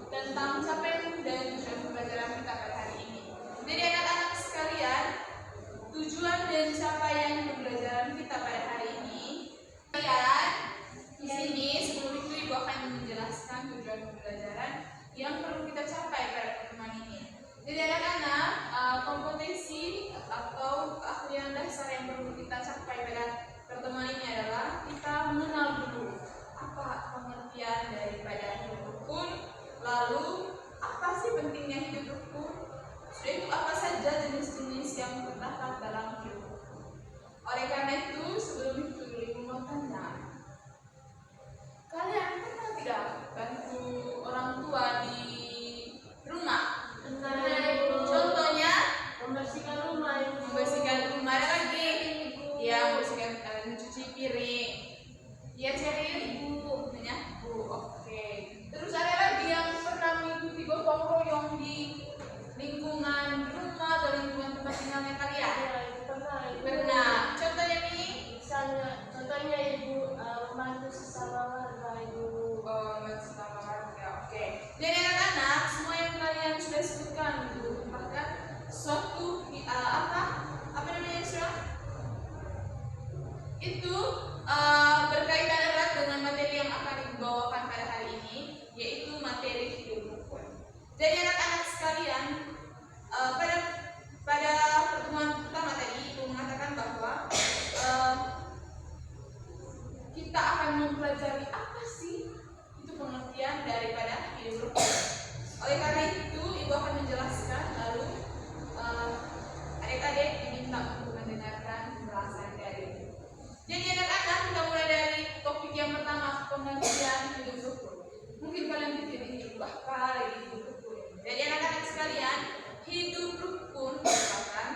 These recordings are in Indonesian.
tentang capaian dan tujuan pembelajaran kita pada hari ini. Jadi anak-anak sekalian, tujuan dan capaian pembelajaran kita pada hari ini, di sini sebelum itu Ibu akan menjelaskan tujuan pembelajaran yang perlu kita capai pada pertemuan ini. Jadi anak-anak, kompetensi atau keahlian dasar yang perlu kita capai pada pertemuan ini adalah kita mengenal dulu apa pengertian daripada hidup rukun, lalu apa sih pentingnya hidup rukun, sudah itu apa saja jenis-jenis yang terdapat dalam hidup rukun. Oleh karena itu, sebelum itu Ibu mau tanya, kalian pernah tidak bantu orang tua di rumah? Contohnya membersihkan rumah, ada lagi ya, membersihkan mencuci piring, ya cari ibu, menyapu. Oke. Terus ada lagi yang pernah mengikuti gotong royong di lingkungan rumah atau lingkungan tempat tinggalnya kalian? Pernah. Contohnya nih? Contohnya ibu membantu sesama warga, ibu. Membantu sesama warga. Oke. Jadi anak-anak, semua yang kalian sudah sebutkan itu merupakan suatu apa namanya sudah? Itu berkaitan erat dengan materi yang akan dibawakan pada hari ini, yaitu materi hidup rukun. Jadi anak-anak sekalian, pada pertemuan pertama tadi Ibu mengatakan bahwa kita akan mempelajari apa sih itu pengertian daripada hidup rukun. Oleh karena itu Ibu akan menjelaskan, lalu adik-adik diminta untuk mendengarkan penjelasan dari Ibu. Jadi anak-anak, kita mulai dari topik yang pertama, pengertian hidup rukun. Mungkin kalian pikir ini apa hidup rukun. Jadi anak-anak sekalian, hidup rukun merupakan,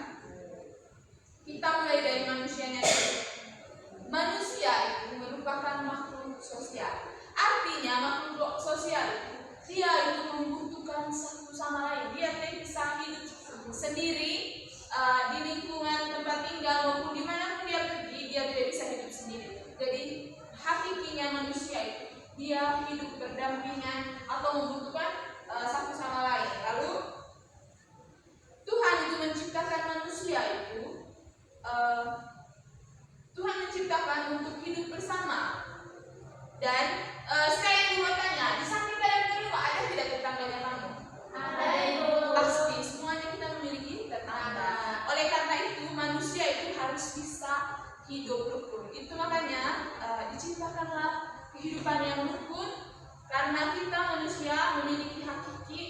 kita mulai dari manusianya dulu. Manusia itu merupakan makhluk sosial. Artinya makhluk sosial itu dia itu membutuhkan satu sama lain. Dia tidak bisa hidup sendiri di lingkungan tempat tinggal maupun dimanapun dia pergi, dia tidak bisa hidup sendiri. Jadi hakikinya manusia itu dia hidup berdampingan atau membutuhkan satu sama lain. Lalu Tuhan itu menciptakan manusia itu, Tuhan menciptakan untuk hidup bersama. Dan sekali mau tanya, di samping kalian di rumah ada tidak tetangganya kamu? Ada, Ibu. Pasti semuanya kita memiliki tetangga. Oleh karena itu manusia itu harus bisa hidup rukun. Itu makanya diciptakanlah kehidupan yang rukun, karena kita manusia memiliki hakiki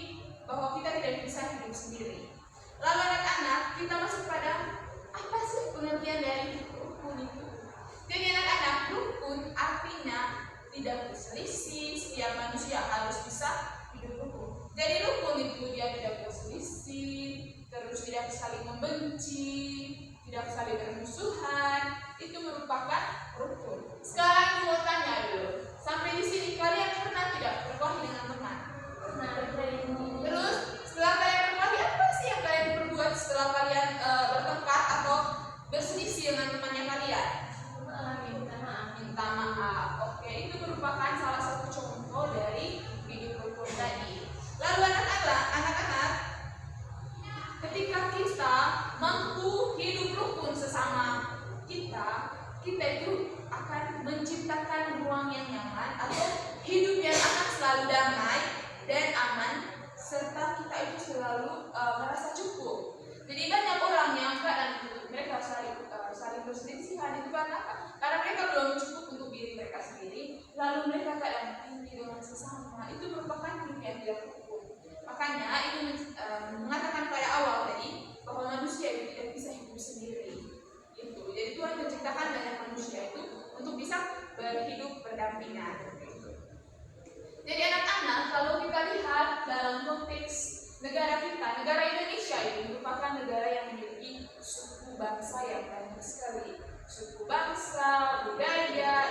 bahwa kita tidak bisa hidup sendiri. Lalu anak-anak, kita masuk pada apa sih pengertian dari hidup rukun itu? Jadi anak-anak, rukun artinya tidak berselisih, setiap manusia harus bisa hidup rukun. Jadi rukun itu dia tidak berselisih, terus tidak saling membenci, tidak saling bermusuhan. Itu merupakan rukun. Sekarang mau tanya dulu, sampai di sini kalian pernah tidak berkelahi dengan teman? Pernah. Terus setelah kalian berkelahi, apa sih yang kalian perbuat setelah kalian bertengkar atau berselisih dengan temannya kalian? Minta maaf. Oke, itu merupakan salah satu contoh dari hidup rukun tadi. Lalu anak-anak, ketika kita mampu hidup rukun sesama kita itu akan menciptakan ruang yang nyaman atau hidup yang akan selalu damai dan aman, serta kita itu selalu merasa cukup. Jadi banyak orang yang mereka saling berselisihan itu karena mereka belum cukup untuk diri mereka sendiri, lalu mereka kadang iri dengan sesama. Itu merupakan hidup yang tidak rukun. Makanya itu mengatakan pada awal tadi bahwa manusia itu tidak bisa hidup sendiri. Jadi Tuhan menciptakan banyak manusia itu untuk bisa berhidup berdampingan. Jadi anak-anak, kalau kita lihat dalam konteks negara kita, negara Indonesia ini merupakan negara yang memiliki suku bangsa yang banyak sekali. Suku bangsa, budaya,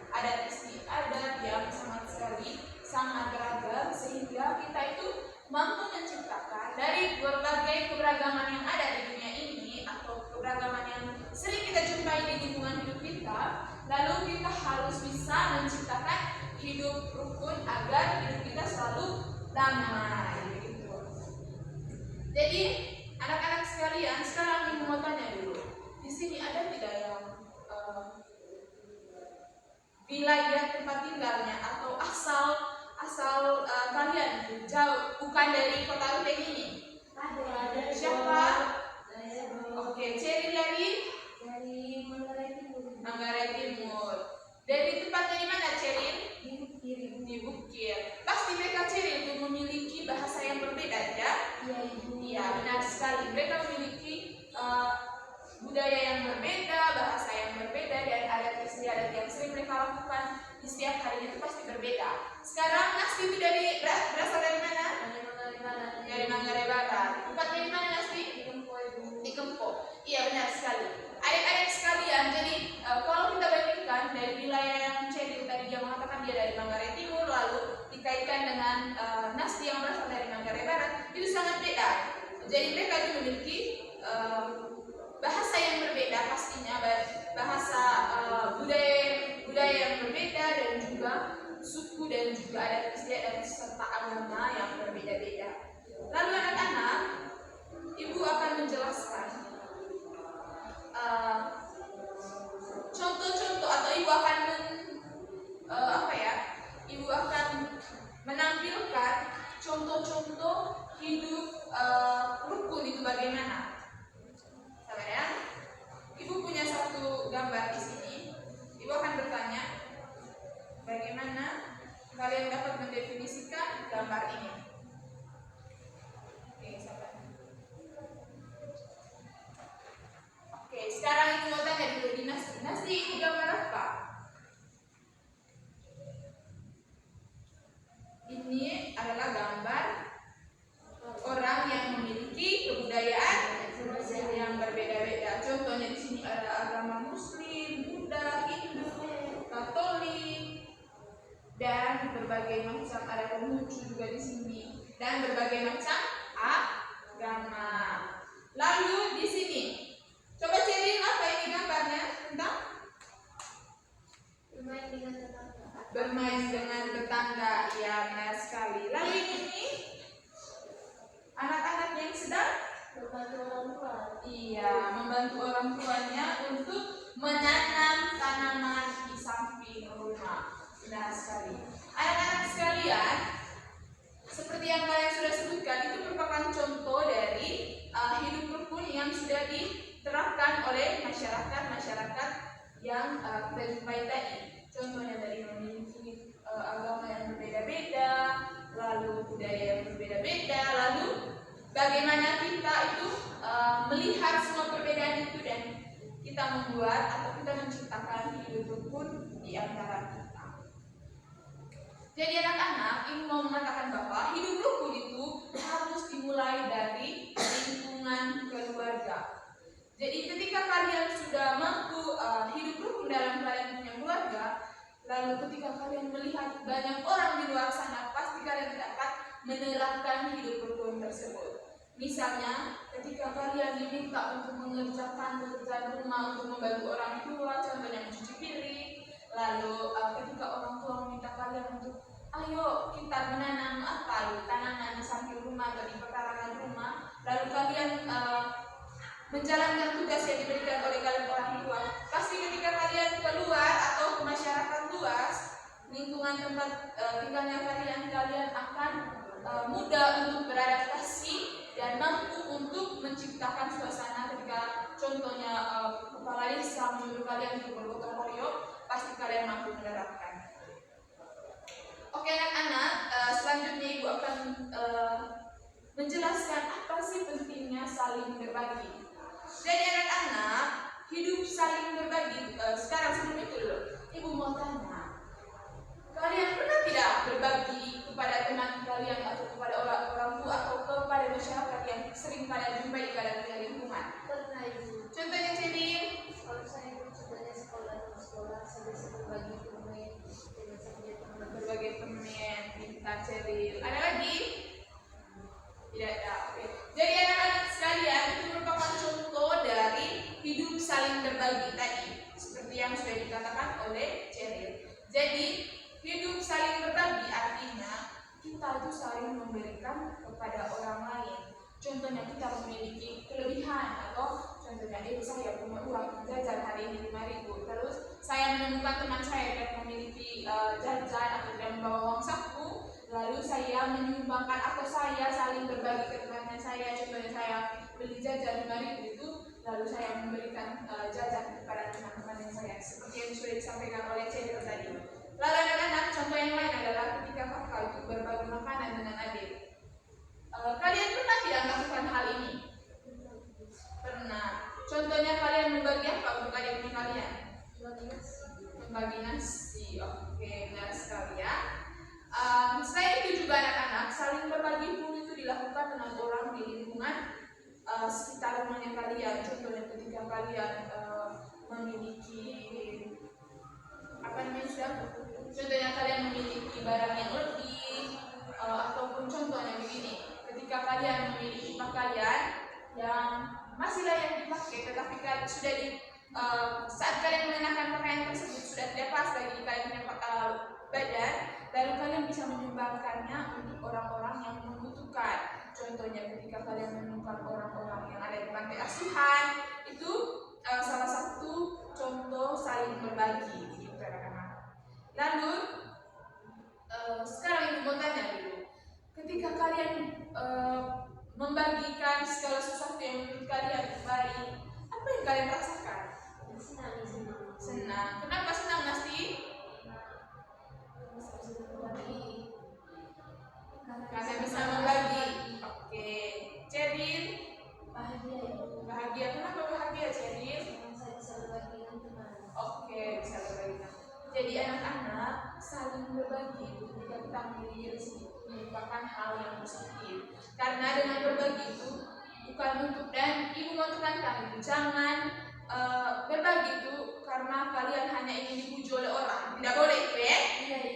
adat istiadat yang sangat beragam, sehingga kita itu mampu menciptakan dari berbagai keberagaman yang ada di dunia ini atau keberagaman yang sering kita jumpai di lingkungan hidup kita. Lalu kita harus bisa menciptakan hidup rukun agar hidup kita selalu Nah, begitu. Jadi anak-anak sekalian, sekarang ibu mau tanya dulu. Di sini ada tidak yang wilayah tempat tinggalnya atau asal kalian jauh, bukan dari kota Ruteng ini? Ada. Siapa? Saya Oke, Ceri dari Manggarai Timur. Manggarai Timur. Dari tempatnya di mana, Ceri? Di Bukit. Di Bukit. Pasti mereka, Ceri, itu memiliki bahasa yang berbeda, ya? Iya, Ibu. Iya, benar sekali. Mereka memiliki budaya yang berbeda, bahasa yang berbeda, dan adat istiadat yang sering mereka lakukan di setiap harinya itu pasti berbeda. Sekarang Nasti itu berasal dari mana? Dari Manggarai Barat. Tempatnya di mana, Nasti? Di Kempo. Iya, benar sekali. Adik-adik sekalian, jadi kalau kita bandingkan dari wilayah yang Cedi tadi dia mengatakan dia dari Manggarai Timur, lalu dikaitkan dengan Nasti yang berasal dari Manggarai Barat, itu sangat beda. Jadi mereka itu memiliki bahasa yang berbeda pastinya, bahasa budaya yang berbeda, dan juga suku dan juga adat istiadat serta agama yang berbeda-beda. Lalu anak-anak, ibu akan menjelaskan contoh-contoh, atau ibu akan ibu akan menampilkan contoh-contoh hidup rukun itu bagaimana. Sabar ya. Ibu punya satu gambar di sini. Ibu akan bertanya, bagaimana kalian dapat mendefinisikan gambar ini? Oke, sabar. Oke, sekarang ibu mau tanya dulu di Nasti ini gambar apa? Ini adalah gambar orang yang memiliki kebudayaan yang berbeda-beda. Contohnya di sini ada agama Muslim, Buddha, Hindu, Katolik, dan berbagai macam, ada Konghucu juga di sini, dan berbagai macam agama. Lalu di sini, coba cari apa ini gambarnya tentang bermain dengan tetangga. Ya, benar sekali. Lalu ini anak-anak yang sedang Membantu orang tua. Iya, membantu orang tuanya untuk menanam tanaman di samping rumah. Benar sekali. Anak-anak sekalian, seperti yang kalian sudah sebutkan, itu merupakan contoh dari hidup rukun yang sudah diterapkan oleh masyarakat yang kita jumpai tadi. Contohnya dari memiliki agama yang berbeda-beda, lalu budaya yang berbeda-beda, lalu bagaimana kita itu melihat semua perbedaan itu dan kita membuat atau kita menciptakan hidup rukun di antara kita. Jadi anak-anak, ini mau mengatakan bahwa hidup rukun itu harus dimulai dari lingkungan keluarga. Jadi ketika kalian sudah mampu hidup rukun dalam kalian punya keluarga, lalu ketika kalian melihat banyak orang di luar sana, pasti kalian dapat menerapkan hidup rukun tersebut. Misalnya, ketika kalian diminta untuk mengerjakan pekerjaan rumah, untuk membantu orang tua, contohnya mencuci piring, lalu ketika orang tua meminta kalian untuk ayo kita menanam tanaman di samping rumah atau di pekarangan rumah, lalu kalian menjalankan tugas yang diberikan oleh kalian orang tua, pasti ketika kalian keluar atau ke masyarakat luas, lingkungan tempat tinggalnya kalian akan mudah untuk beradaptasi dan mampu untuk menciptakan suasana ketika contohnya kepala desa menyuruh kalian untuk bergotong royong, pasti kalian mampu menerapkan. Oke anak-anak, selanjutnya ibu akan menjelaskan apa sih pentingnya saling berbagi. Jadi anak-anak, hidup saling berbagi. Sekarang sebelum itu dulu, ibu mau tanya, kalian pernah tidak berbagi kepada teman kalian atau kepada orang tua atau kepada masyarakat yang sering kalian jumpai di kalian lingkungan? Pernah, Ibu. Contohnya Cedin? Kalau saya itu contohnya sekolah saya berbagi permen dengan teman. Berbagai permen, minta ceril. Ada lagi? Tidak ada. Oke. Jadi anak-anak sekalian, itu merupakan contoh dari hidup saling berbagi tadi, seperti yang sudah dikatakan oleh Ceril. Jadi hidup saling berbagi artinya kita itu saling memberikan kepada orang lain. Contohnya kita memiliki kelebihan, atau contohnya saya punya uang jajan hari ini 5.000, terus saya menemukan teman saya yang memiliki jajan atau tidak membawa uang saku, lalu saya menyumbangkan atau saya saling berbagi ke temannya saya. Contohnya saya beli jajan 5.000 itu, lalu saya memberikan jajan kepada teman-teman saya, seperti yang sudah disampaikan oleh Cedro tadi. Lalu anak-anak, contoh yang lain adalah ketika kakak itu berbagi makanan dengan adik. Kalian pernah tidak melakukan hal ini? Pernah. Contohnya kalian membagi apa untuk adik kalian? Membagi nasi. Oke, benar sekali ya. Selain itu juga anak-anak, saling berbagi pun itu dilakukan dengan orang di lingkungan sekitar rumahnya kalian. Contohnya ketika kalian memiliki contohnya kalian memiliki barang yang lebih, ataupun contohnya begini, ketika kalian memiliki pakaian yang masih layak dipakai, tetapi sudah saat kalian mengenakan pakaian tersebut sudah tidak pas lagi kalian punya badan, lalu kalian bisa menyumbangkannya untuk orang-orang yang membutuhkan. Contohnya ketika kalian menemukan orang-orang yang ada di panti asuhan, itu salah satu contoh saling berbagi, gitu anak-anak. Lalu sekarang ibu mau tanya dulu, ketika kalian membagikan segala sesuatu yang menurut kalian baik, apa yang kalian rasakan? Senang. Kenapa senang, Nasti? Karena bisa membagi. Oke. Cerin? Bahagia. Kenapa bahagia, Cerin? Oke, bisa berbagi. Jadi anak-anak saling berbagi ketika kita memiliki rezeki merupakan hal yang positif. Karena dengan berbagi itu bukan untuk, dan ibu mau tekankan itu, jangan berbagi itu karena kalian hanya ingin dipuji oleh orang. Tidak boleh itu ya.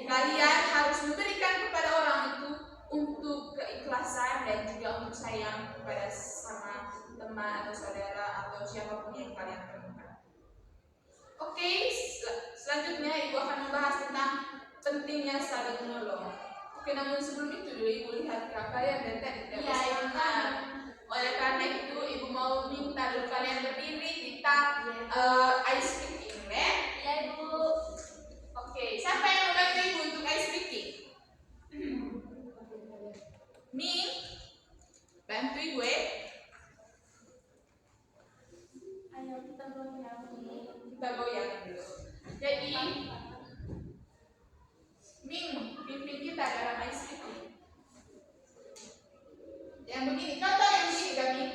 Kalian harus memberikan kepada orang itu untuk keikhlasan dan juga untuk sayang kepada sama teman atau saudara atau siapapun yang kalian temukan. Oke, selanjutnya ibu akan membahas tentang pentingnya saling menolong. Oke, namun sebelum itu dulu ibu lihat kalian dan tidak semangat. Oleh karena itu ibu mau minta dulu kalian berdiri, kita ice breaking, ya ibu. Oke, siapa yang membantu ibu untuk ice breaking? Ming, bantu ibu ya. Ayo kita goyang. Kita goyang dulu. Jadi Ming, pimpin kita dalam ice breaking. Yang begini, contoh yang begini kami.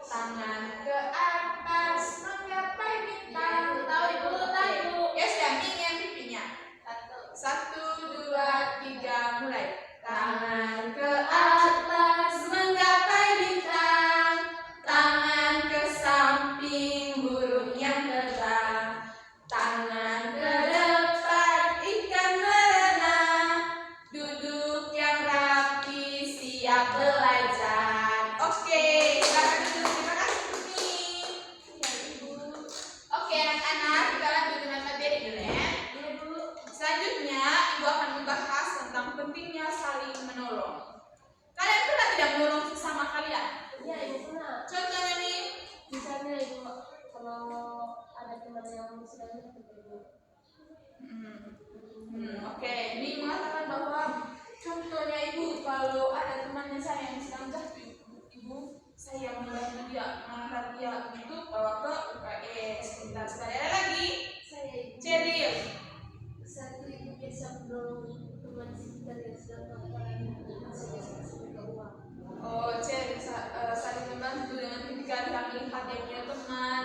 Tangan ke atas menggapai bintang. Tahu ibu, tahu. Ya sudah, Ming yang pimpinnya. 1, 2, 3, mulai. Tangan ke atas menggapai bintang, tangan ke samping burung yang terbang, tangan ke depan ikan berenang, duduk yang rapi siap belajar. Oke, silakan duduk. Terima kasih Ming. Oke anak-anak, kita lanjut dengan materi dulu ya. Selanjutnya ibu akan membahas tentang pentingnya saling menolong. Kalian pernah tidak menolong sesama kalian? Iya, ibu pernah. Contohnya nih, Misalnya ibu kalau ada teman yang sedang sakit ibu. Oke, ini mengatakan bahwa contohnya ibu kalau ada temannya saya yang sedang jatuh, ibu saya membantu dia mengangkat dia untuk bawa ke UKS. Sebentar sekali ada lagi. Saya ibu. Ceril. Satu ibu biasa menolong teman sekitar yang sedang kelaparan, saya kasih uang. Oh, Ceril saling membantu dengan ketika dia melihat dia punya teman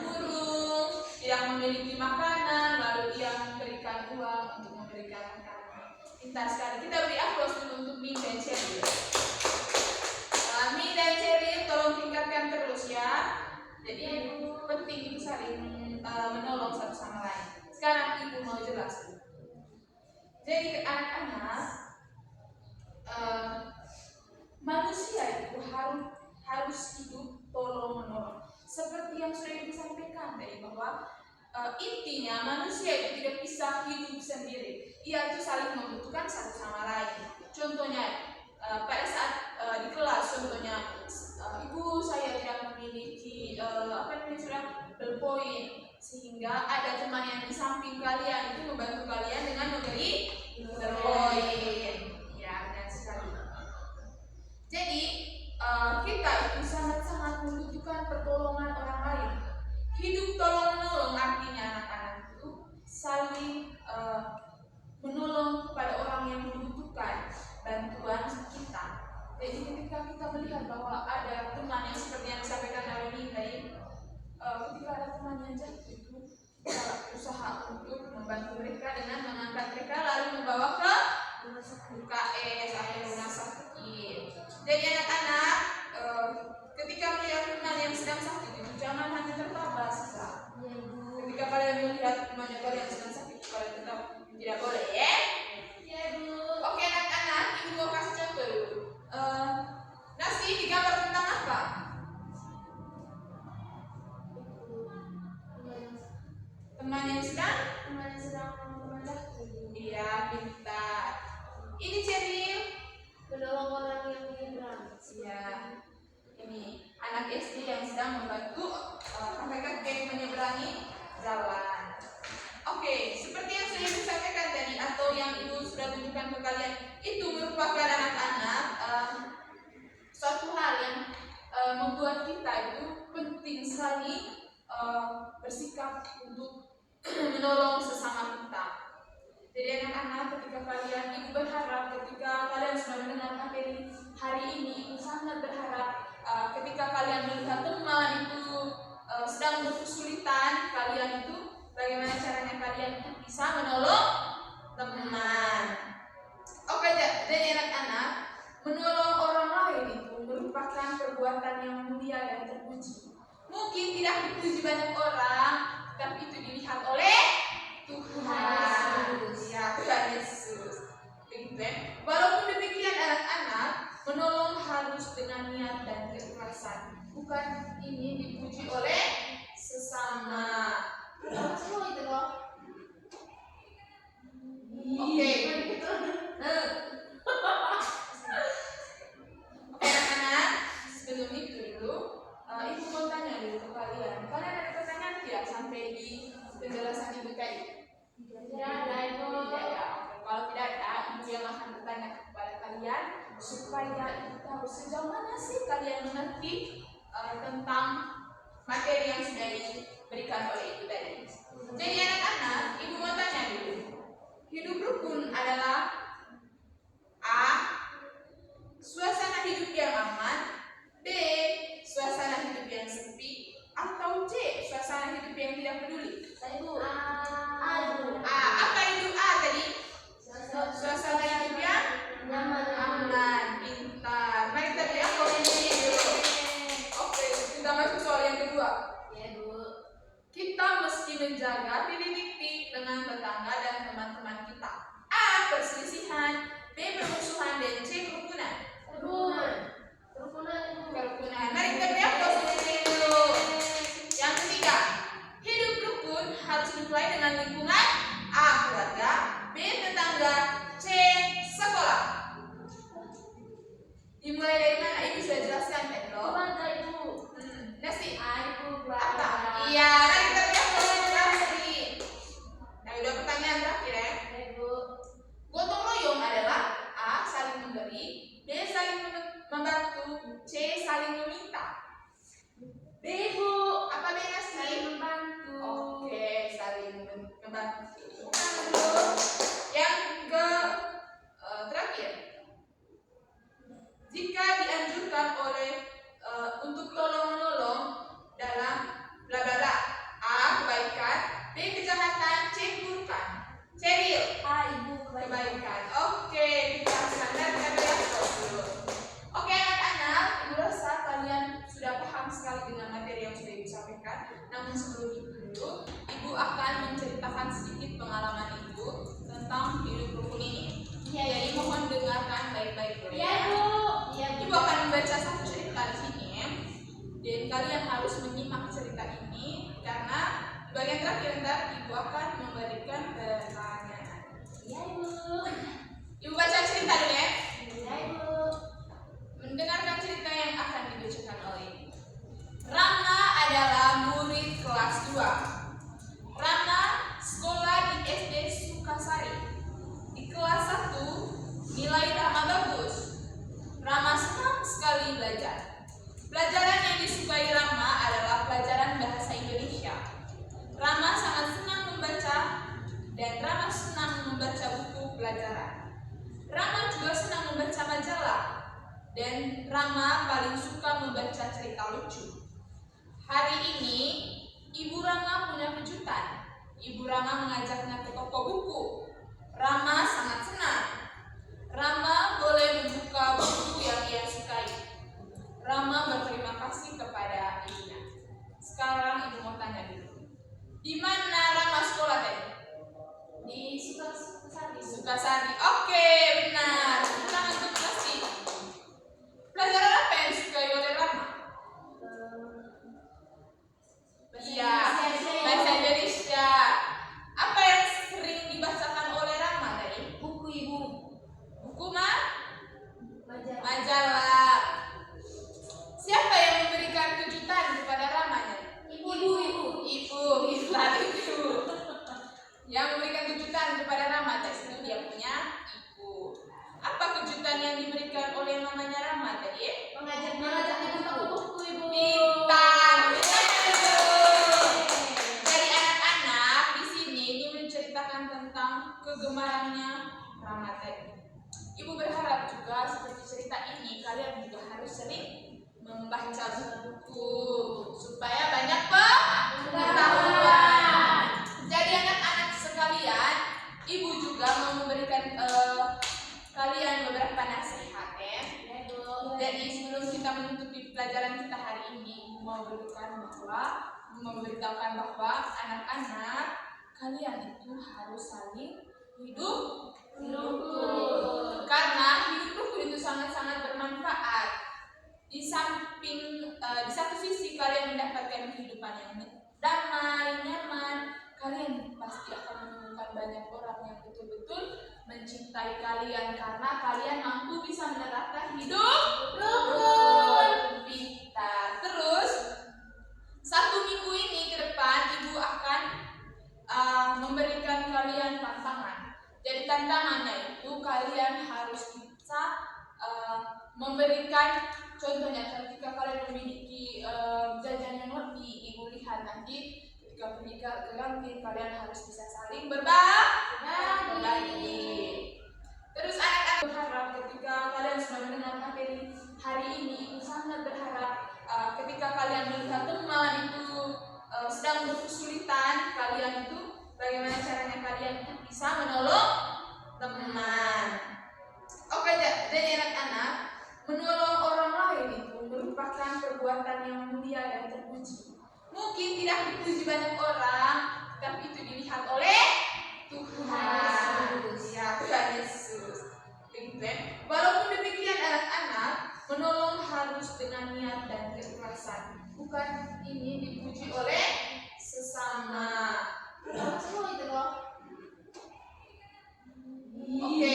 burung yang memiliki makanan, lalu dia memberikan uang untuk memberikan makanan. Pintar sekali. Kita beri aplaus dulu untuk Ming dan Ceril. Ming dan Ceril tolong tingkatkan terus ya. Jadi penting itu saling menolong satu sama lain. Sekarang ibu mau jelas. Jadi anak-anak, manusia itu harus hidup tolong menolong. Seperti yang sudah disampaikan tadi bahwa intinya manusia itu tidak bisa hidup sendiri. Ia itu saling membutuhkan satu sama lain. Contohnya pada saat di kelas, contohnya ibu saya tidak memiliki sudah berpoin, sehingga ada teman yang di samping kalian itu membantu kalian dengan memberi berpoin. Ya, benar sekali. Jadi kita itu sangat-sangat membutuhkan pertolongan orang lain. Hidup tolong menolong artinya anak-anak itu saling menolong kepada orang yang membutuhkan bantuan kita. Jadi ketika kita melihat bahwa ada teman yang seperti yang disampaikan oleh Nita, ketika ada teman yang jatuh itu, kita berusaha untuk membantu mereka dengan mengangkat mereka lalu membawa ke UKS atau rumah sakit. Jadi anak-anak, ketika melihat teman yang sedang sakit itu jangan hanya tertawa saja. Ketika kalian melihat temannya kalian sedang sakit, kalian tetap tidak boleh, ya? Ya, Bu. Oke anak-anak, ibu mau kasih contoh dulu. Nasi digambar tentang apa? Teman yang sedang iya, pintar. Ini Ceril menolong orang yang menyeberang. ya, ini anak SD yang sedang membantu kakek-kakek menyeberangi jalan. Oke, seperti yang sudah ibu sampaikan tadi atau yang ibu sudah tunjukkan ke kalian, itu merupakan anak-anak suatu hal yang membuat kita itu penting sekali bersikap untuk menolong sesama kita. Jadi anak-anak, ketika kalian, ibu berharap ketika kalian sudah mendengar materi hari ini, ibu sangat berharap ketika kalian melihat teman itu sedang berkesulitan, kalian itu bagaimana caranya kalian itu bisa menolong teman. Oke, jadi anak-anak, menolong orang lain itu merupakan perbuatan yang mulia dan terpuji. Mungkin tidak dipuji banyak orang, tapi itu dilihat oleh Tuhan. Ya, Tuhan Yesus. Begitu ya. Walaupun demikian anak-anak, menolong harus dengan niat dan keikhlasan. Bukan ini dipuji oleh sesama. Semua itu loh. Oke. Oke anak-anak, sebelum itu dulu, ibu mau tanya dulu ke kalian. Kalian ada pertanyaan tidak sampai di penjelasan ibu tadi? Tidak ada, Ibu. Tidak ya. Kalau tidak ada, ibu yang akan bertanya kepada kalian supaya ibu tahu sejauh mana sih kalian mengerti tentang materi yang sudah diberikan oleh ibu tadi. Jadi anak-anak, ibu mau tanya dulu. Hidup rukun adalah A. Suasana hidup yang aman, B. Suasana hidup yang sepi, atau C. Suasana hidup yang tidak peduli. Ibu. A. Apa itu A tadi? Suasana hidup yang aman, pintar. Mari kita lihat ini dulu. Oke, kita masuk soal yang kedua. Ya, Bu. Kita mesti menjaga titik-titik dengan tetangga dan teman-teman kita. A. Perselisihan, B. Permusuhan, dan C. Kerukunan. Kerukunan, Ibu. Kerukunan. Mari kita lihat posisi dulu. Yang ketiga, hidup rukun harus dimulai dengan lingkungan A. Keluarga, B. Tetangga, C. Sekolah. Dimulai dari mana? Ibu sudah jelaskan kan loh. Keluarga, Ibu. Nasi. Ibu, Apa? keluarga. Iya, mari kita lihat posisi. Nah, udah pertanyaan terakhir ya. Ibu. Gotong royong adalah A. Saling memberi, B. Saling membantu, C. Saling meminta. B, Bu. Apa B Nasi? Saling membantu. Oke, saling membantu. Yang ke terakhir, jika dianjurkan oleh untuk tolong menolong dalam bla bla bla, A. Kebaikan, B. Kejahatan, C. Keburukan. Ceril. Ibu, Kebaikan. Oke, kita standar kita lihat dulu. Oke anak-anak, ibu rasa kalian sudah paham sekali dengan materi yang sudah ibu sampaikan. Namun sebelum itu dulu, ibu akan menceritakan sedikit pengalaman ibu tentang hidup rukun ini. Jadi mohon dengarkan baik-baik dulu. Iya, Bu. Iya, Bu. Ibu akan membaca satu cerita di sini. Dan kalian harus menyimak cerita ini karena di bagian terakhir ntar ibu akan memberikan pertanyaan. Iya, Ibu. Ibu baca cerita dulu ya. Rama paling suka membaca cerita lucu. Hari ini Ibu Rama punya kejutan. Ibu Rama mengajaknya ke toko buku. Rama sangat senang. Rama boleh membuka buku yang ia sukai. Rama berterima kasih kepada ibunya. Sekarang ibu mau tanya dulu. Di mana Rama sekolah tadi? Di Sukasari. Sukasari. Oke, benar. Tangan untuk kasih. Pelajaran apa yang disukai oleh Rama? Iya, bahasa Indonesia. Apa yang sering dibacakan oleh Rama tadi? Buku ibu. Buku Majalah. majalah. Siapa yang memberikan kejutan kepada Rama? Ibu. Ibu, tadi itu. Yang memberikan kejutan kepada Rama tadi itu dia punya ibu. Apa kejutan yang diberikan oleh mamanya Rama tadi? Mengajaknya ke toko buku ibu. Pintar. Dari anak-anak di sini ini menceritakan tentang kegemarannya Rama tadi. Ibu berharap juga seperti cerita ini kalian juga harus sering membaca buku supaya banyak pengetahuan. Jadi anak-anak sekalian, ibu juga mau memberikan kalian beberapa nasihat ya. Jadi sebelum kita menutupi pelajaran kita hari ini, ibu mau memberitahukan bahwa anak-anak kalian itu harus saling hidup rukun. Karena hidup rukun itu sangat-sangat bermanfaat. Di satu sisi kalian mendapatkan kehidupan yang damai, nyaman. Kalian pasti akan menemukan banyak orang yang betul-betul mencintai kalian karena kalian mampu bisa menerapkan hidup rukun. Pintar. Terus 1 minggu ini ke depan ibu akan memberikan kalian tantangan. Jadi tantangannya itu kalian harus bisa memberikan contohnya ketika kalian memiliki jajan yang lebih, ibu lihat nanti ketika pergi ke kantin kalian harus bisa saling berbagi. Terus anak-anak berharap ketika kalian sudah mendengar materi hari ini, ibu sangat berharap ketika kalian melihat teman itu sedang berkesulitan, kalian itu bagaimana caranya kalian itu bisa menolong teman. Oke, jadi anak-anak, menolong orang lain itu merupakan perbuatan yang mulia dan terpuji. Mungkin tidak dipuji banyak orang, tapi itu dilihat oleh Tuhan. Ya, Tuhan Yesus. Begitu ya. Walaupun demikian anak-anak, menolong harus dengan niat dan keikhlasan. Bukan ini dipuji oleh sesama. Semua itu loh. Oke.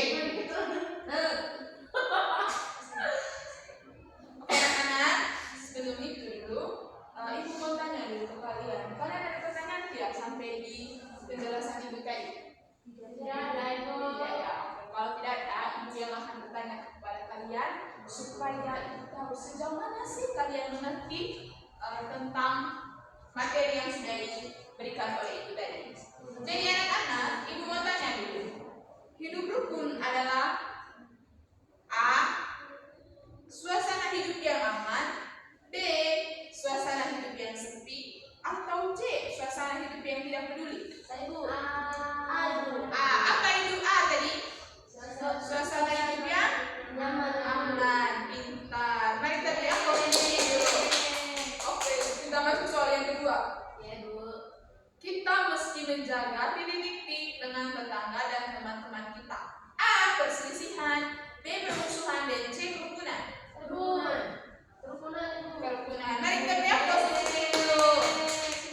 Oke anak-anak, sebelum itu dulu, ibu mau tanya dulu ke kalian. Kalian ada pertanyaan tidak sampai di penjelasan ibu tadi? Tidak ada ibu. Tidak ya. Kalau tidak ada, ibu yang akan bertanya kepada kalian supaya ibu tahu sejauh mana sih kalian mengerti tentang materi yang sudah diberikan oleh ibu tadi. Jadi anak-anak, ibu mau tanya dulu. Hidup rukun adalah A. Suasana hidup yang aman, B. Suasana hidup yang sepi, atau C. Suasana hidup yang tidak peduli. Ibu. Apa itu A tadi? Suasana hidup yang aman. Pintar. Mari kita lihat poin ini dulu. Oke, kita masuk soal yang kedua. Ya, Bu. Kita mesti menjaga titik-titik dengan tetangga dan teman-teman kita. A. Perselisihan, B. Permusuhan, dan C. Kerukunan. Kerukunan. Mari kita lihat posisi dulu.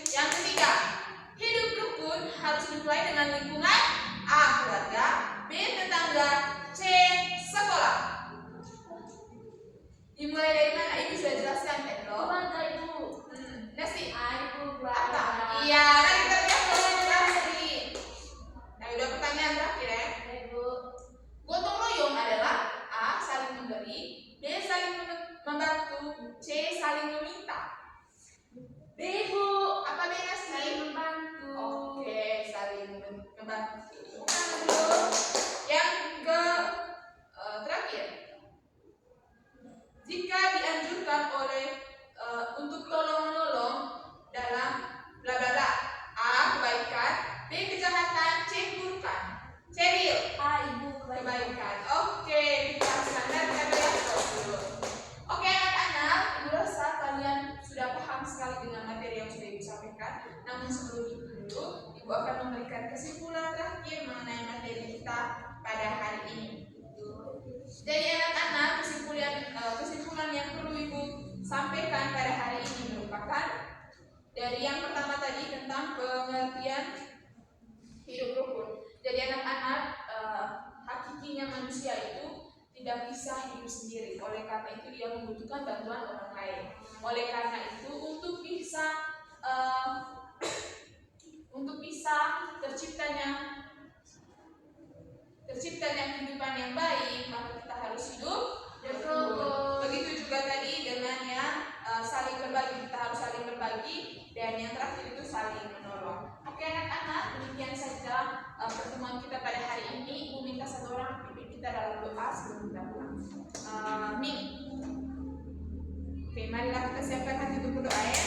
Yang ketiga, hidup rukun harus dimulai dengan lingkungan A. Keluarga, B. Tetangga, C. Sekolah. Dimulai dari mana? Ibu sudah jelaskan kan, loh. Nasi. Apa? Iya, mari kita lihat posisi tadi. Nah, udah pertanyaan terakhir ya. Gotong royong adalah A. Saling memberi, B. Saling membantu, C. Saling meminta. B, Bu. Apa B Nasi? Saling membantu. Oke, saling membantu. Yang ke terakhir, jika memberikan kesimpulan terakhir mengenai materi kita pada hari ini. Jadi anak-anak, kesimpulan yang perlu Ibu sampaikan pada hari ini merupakan dari yang pertama tadi tentang pengertian hidup rukun. Jadi anak-anak, hakikinya manusia itu tidak bisa hidup sendiri. Oleh karena itu dia membutuhkan bantuan orang lain. Oleh karena itu untuk bisa terciptanya kehidupan yang baik, maka kita harus hidup rukun. Begitu juga tadi dengan yang saling berbagi, kita harus saling berbagi, dan yang terakhir itu saling menolong. Oke anak-anak, demikian saja pertemuan kita pada hari ini. Ibu minta satu orang pimpin kita dalam doa sebelum kita pulang. Amin. Oke, marilah kita siapkan hati untuk berdoa ya.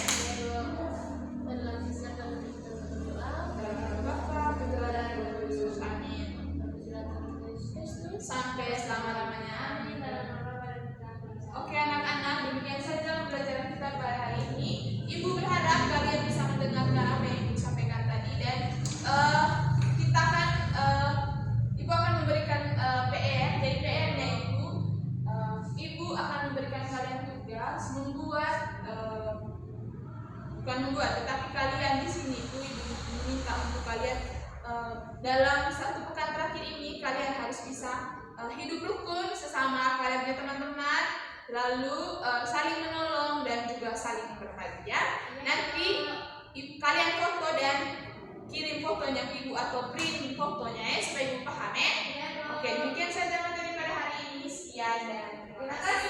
Dalam silakan kita berdoa. Dalam nama Bapa, Putra dan Roh Kudus. Amin. Sampai selama-lamanya. Amin. Oke anak-anak, demikian saja pembelajaran kita pada hari ini. Ibu berharap kalian bisa mendengarkan apa yang Ibu sampaikan tadi, dan kita akan Ibu akan memberikan PR. Jadi PR-nya Ibu akan memberikan kalian tugas tetapi kalian di sini itu Ibu meminta untuk kalian dalam satu pekan terakhir ini kalian harus bisa hidup rukun sesama kalian punya teman-teman, lalu saling menolong dan juga saling berbagi ya. Nanti kalian foto dan kirim fotonya ke Ibu atau print fotonya ya supaya Ibu paham ya. Oke, demikian saja materi pada hari ini. Sekian dan terima kasih.